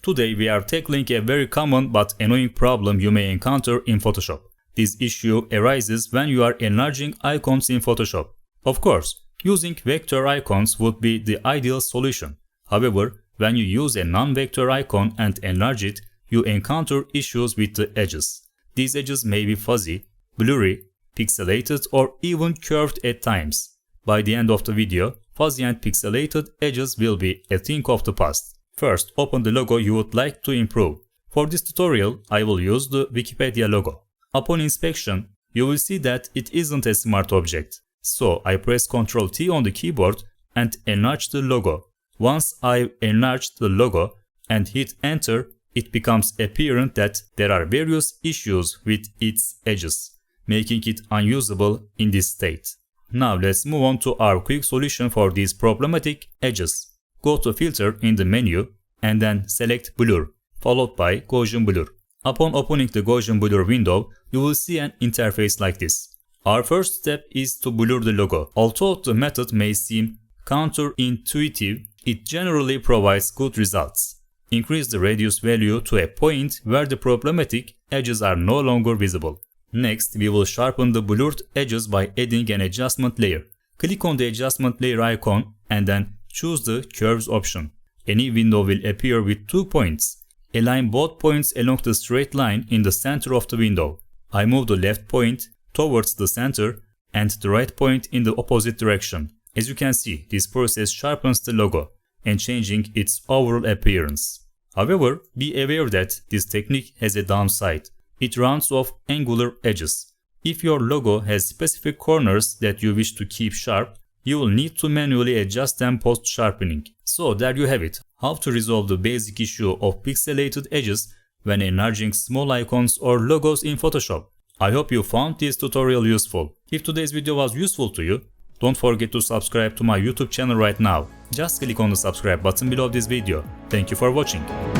Today we are tackling a very common but annoying problem you may encounter in Photoshop. This issue arises when you are enlarging icons in Photoshop. Of course, using vector icons would be the ideal solution. However, when you use a non-vector icon and enlarge it, you encounter issues with the edges. These edges may be fuzzy, blurry, pixelated, or even curved at times. By the end of the video, fuzzy and pixelated edges will be a thing of the past. First, open the logo you would like to improve. For this tutorial, I will use the Wikipedia logo. Upon inspection, you will see that it isn't a smart object. So I press Ctrl T on the keyboard and enlarge the logo. Once I've enlarged the logo and hit enter, it becomes apparent that there are various issues with its edges, making it unusable in this state. Now let's move on to our quick solution for these problematic edges. Go to Filter in the menu and then select Blur, followed by Gaussian Blur. Upon opening the Gaussian Blur window, you will see an interface like this. Our first step is to blur the logo. Although the method may seem counterintuitive, it generally provides good results. Increase the radius value to a point where the problematic edges are no longer visible. Next, we will sharpen the blurred edges by adding an adjustment layer. Click on the adjustment layer icon and then choose the curves option. A new window will appear with 2 points. Align both points along the straight line in the center of the window. I move the left point towards the center and the right point in the opposite direction. As you can see, this process sharpens the logo and changing its overall appearance. However, be aware that this technique has a downside. It rounds off angular edges. If your logo has specific corners that you wish to keep sharp, you will need to manually adjust them post-sharpening. So there you have it, how to resolve the basic issue of pixelated edges when enlarging small icons or logos in Photoshop. I hope you found this tutorial useful. If today's video was useful to you, don't forget to subscribe to my YouTube channel right now. Just click on the subscribe button below this video. Thank you for watching.